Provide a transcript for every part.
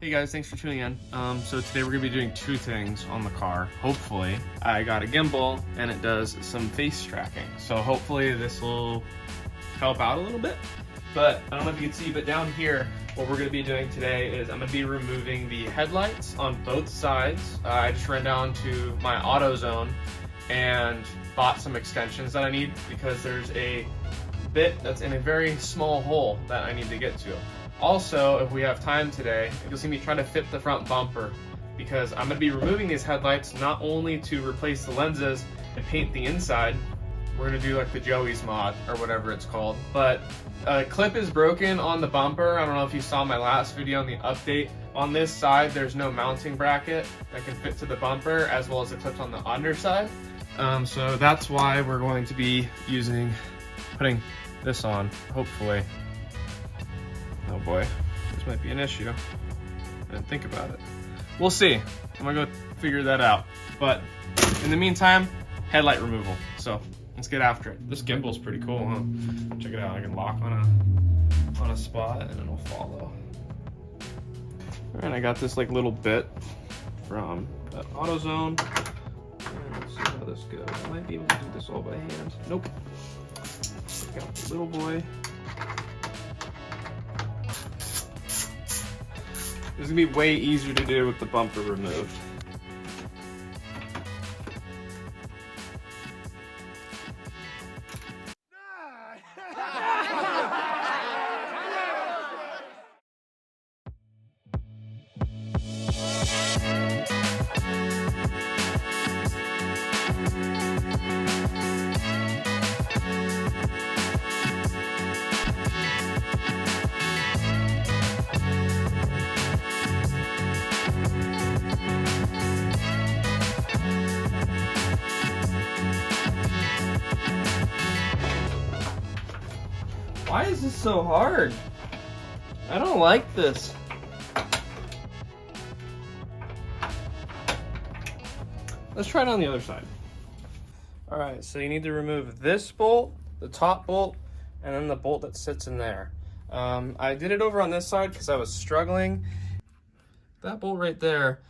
Hey guys, thanks for tuning in. So today we're gonna be doing two things on the car. Hopefully, I got a gimbal and it does some face tracking. So hopefully this will help out a little bit. But I don't know if you can see, but down here, what we're gonna be doing today is I'm gonna be removing the headlights on both sides. I just ran down to my AutoZone and bought some extensions that I need because there's a bit that's in a very small hole that I need to get to. Also, if we have time today, you'll see me try to fit the front bumper because I'm gonna be removing these headlights not only to replace the lenses and paint the inside. We're gonna do like the Joey's mod or whatever it's called, but a clip is broken on the bumper. I don't know if you saw my last video on the update. On this side, there's no mounting bracket that can fit to the bumper, as well as the clips on the underside. So that's why we're going to be putting this on, hopefully. Oh boy, this might be an issue. I didn't think about it. We'll see. I'm gonna go figure that out. But in the meantime, headlight removal. So let's get after it. This gimbal's pretty cool, huh? Check it out. I can lock on a spot and it'll follow. And I got this like little bit from AutoZone. And let's see how this goes. I might be able to do this all by hand. Nope. Got the little boy. This is gonna be way easier to do with the bumper removed. Why is this so hard? I don't like this. Let's try it on the other side. All right, so you need to remove this bolt, the top bolt, and then the bolt that sits in there. I did it over on this side because I was struggling. That bolt right there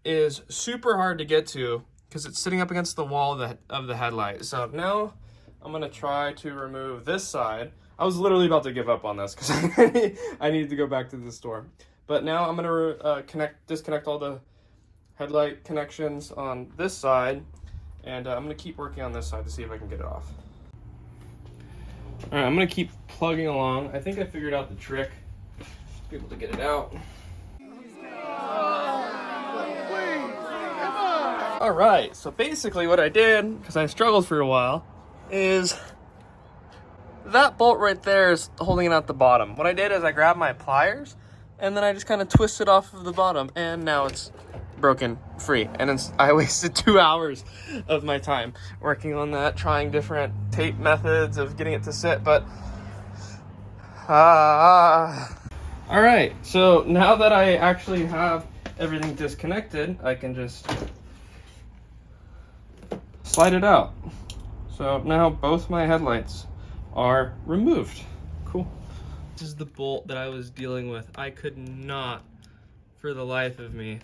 is super hard to get to because it's sitting up against the wall of the headlight. So now I'm gonna try to remove this side. I was literally about to give up on this because I needed to go back to the store. But now I'm gonna disconnect all the headlight connections on this side, and I'm gonna keep working on this side to see if I can get it off. All right, I'm gonna keep plugging along. I think I figured out the trick to be able to get it out. All right, so basically what I did, because I struggled for a while, is that bolt right there is holding it at the bottom. What I did is I grabbed my pliers and then I just kind of twisted off of the bottom, and now it's broken free. And I wasted 2 hours of my time working on that, trying different tape methods of getting it to sit, but all right, so now that I actually have everything disconnected, I can just slide it out. So now both my headlights are removed. Cool. This is the bolt that I was dealing with. I could not, for the life of me,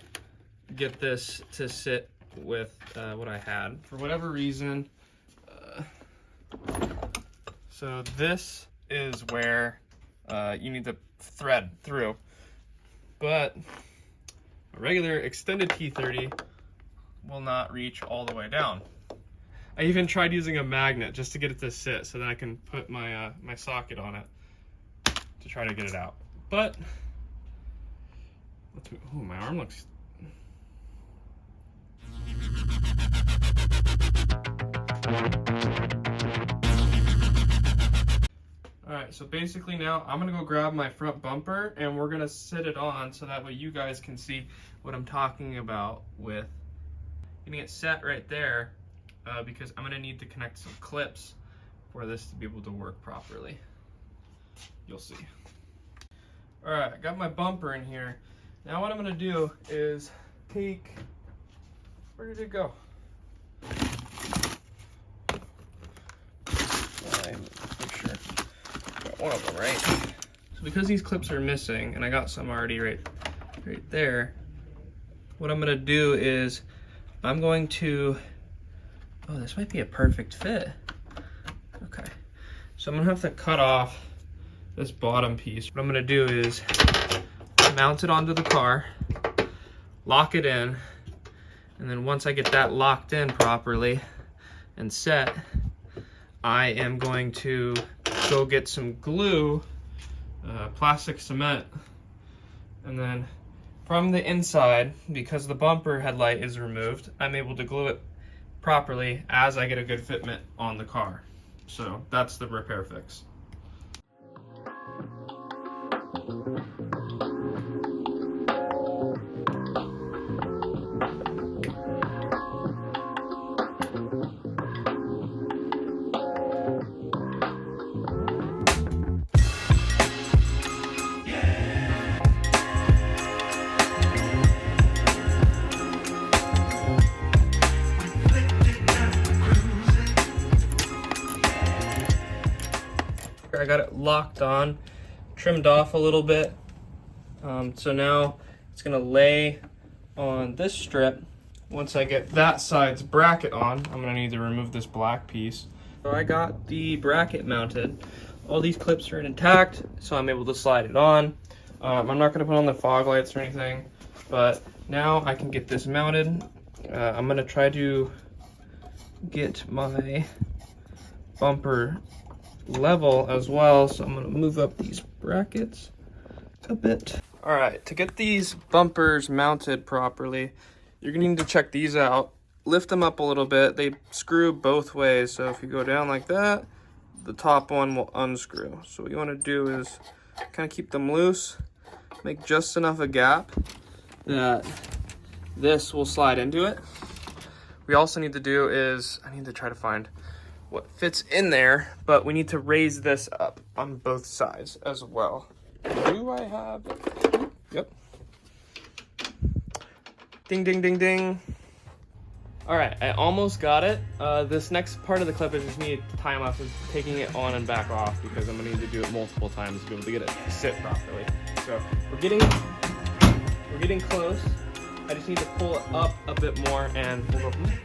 get this to sit with what I had. For whatever reason. So this is where you need to thread through. But a regular extended T30 will not reach all the way down. I even tried using a magnet just to get it to sit so that I can put my my socket on it to try to get it out. But oh, my arm looks. All right, so basically now I'm gonna go grab my front bumper and we're gonna sit it on so that way you guys can see what I'm talking about with getting it set right there. Because I'm gonna need to connect some clips for this to be able to work properly. You'll see. All right, I got my bumper in here. Now what I'm gonna do is take, where did it go? Make sure got one of them right. So because these clips are missing, and I got some already right right there, what I'm gonna do is I'm going to, oh, this might be a perfect fit. Okay, so I'm gonna have to cut off this bottom piece. What I'm gonna do is mount it onto the car, lock it in, and then once I get that locked in properly and set, I am going to go get some glue, plastic cement, and then from the inside, because the bumper headlight is removed, I'm able to glue it properly as I get a good fitment on the car. So that's the repair fix. I got it locked on, trimmed off a little bit. So now it's gonna lay on this strip. Once I get that side's bracket on, I'm gonna need to remove this black piece. So I got the bracket mounted. All these clips are intact, so I'm able to slide it on. I'm not gonna put on the fog lights or anything, but now I can get this mounted. I'm gonna try to get my bumper level as well, so I'm going to move up these brackets a bit. All right, to get these bumpers mounted properly, you're going to need to check these out. Lift them up a little bit. They screw both ways, so if you go down like that, the top one will unscrew. So what you want to do is kind of keep them loose, make just enough a gap that this will slide into it. What we also need to do is, I need to try to find what fits in there, but we need to raise this up on both sides as well. Do I have it? Yep. Ding, ding, ding, ding. All right, I almost got it. This next part of the clip is just need to time lapse, is taking it on and back off, because I'm gonna need to do it multiple times to be able to get it to sit properly. So we're getting close. I just need to pull it up a bit more and we'll go from there.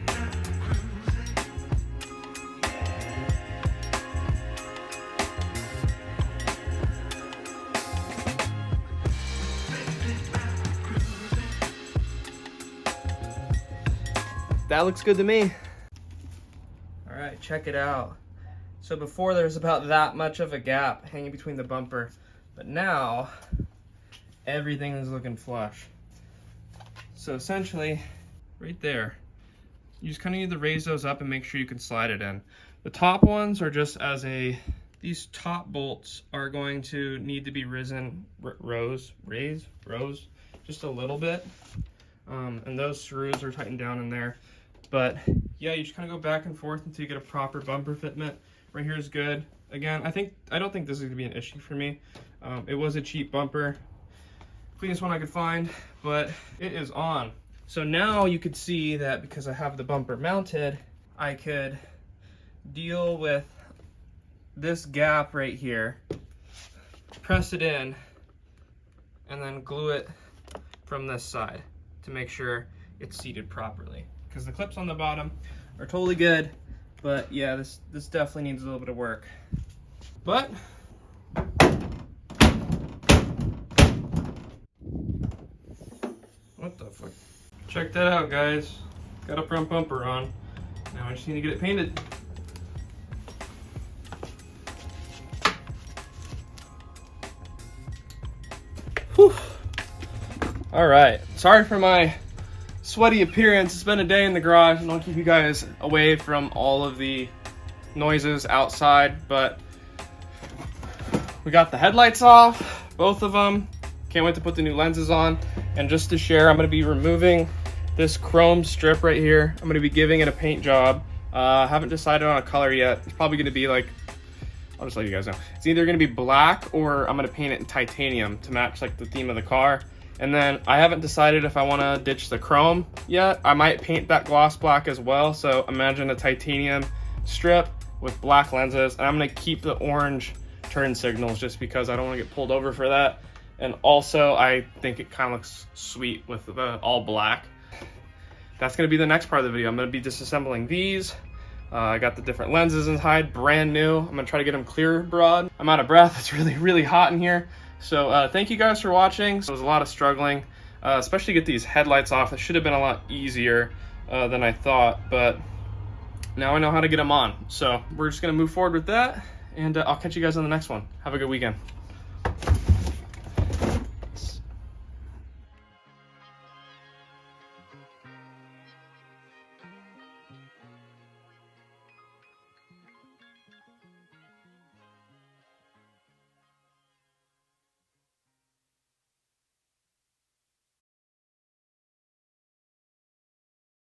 That looks good to me. All right, check it out. So before there was about that much of a gap hanging between the bumper, but now everything is looking flush. So essentially, right there, you just kind of need to raise those up and make sure you can slide it in. The top ones are just as these top bolts are going to need to be raised, just a little bit. And those screws are tightened down in there. But yeah, you just kind of go back and forth until you get a proper bumper fitment. Right here is good. Again, I don't think this is gonna be an issue for me. It was a cheap bumper, cleanest one I could find, but it is on. So now you could see that because I have the bumper mounted, I could deal with this gap right here, press it in, and then glue it from this side to make sure it's seated properly. Because the clips on the bottom are totally good, but yeah, this definitely needs a little bit of work. But what the fuck? Check that out, guys. Got a front bumper on. Now I just need to get it painted. Whew. All right, sorry for my sweaty appearance. It's been a day in the garage, and I'll keep you guys away from all of the noises outside, but we got the headlights off, both of them. Can't wait to put the new lenses on. And just to share, I'm going to be removing this chrome strip right here. I'm going to be giving it a paint job. Haven't decided on a color yet. It's probably going to be like, I'll just let you guys know. It's either going to be black or I'm going to paint it in titanium to match like the theme of the car. And then I haven't decided if I want to ditch the chrome yet. I might paint that gloss black as well. So imagine a titanium strip with black lenses. And I'm going to keep the orange turn signals just because I don't want to get pulled over for that. And also, I think it kind of looks sweet with the all black. That's gonna be the next part of the video. I'm gonna be disassembling these. I got the different lenses inside, brand new. I'm gonna try to get them clear broad. I'm out of breath, it's really, really hot in here. So thank you guys for watching. So it was a lot of struggling, especially to get these headlights off. It should have been a lot easier than I thought, but now I know how to get them on. So we're just gonna move forward with that, and I'll catch you guys on the next one. Have a good weekend.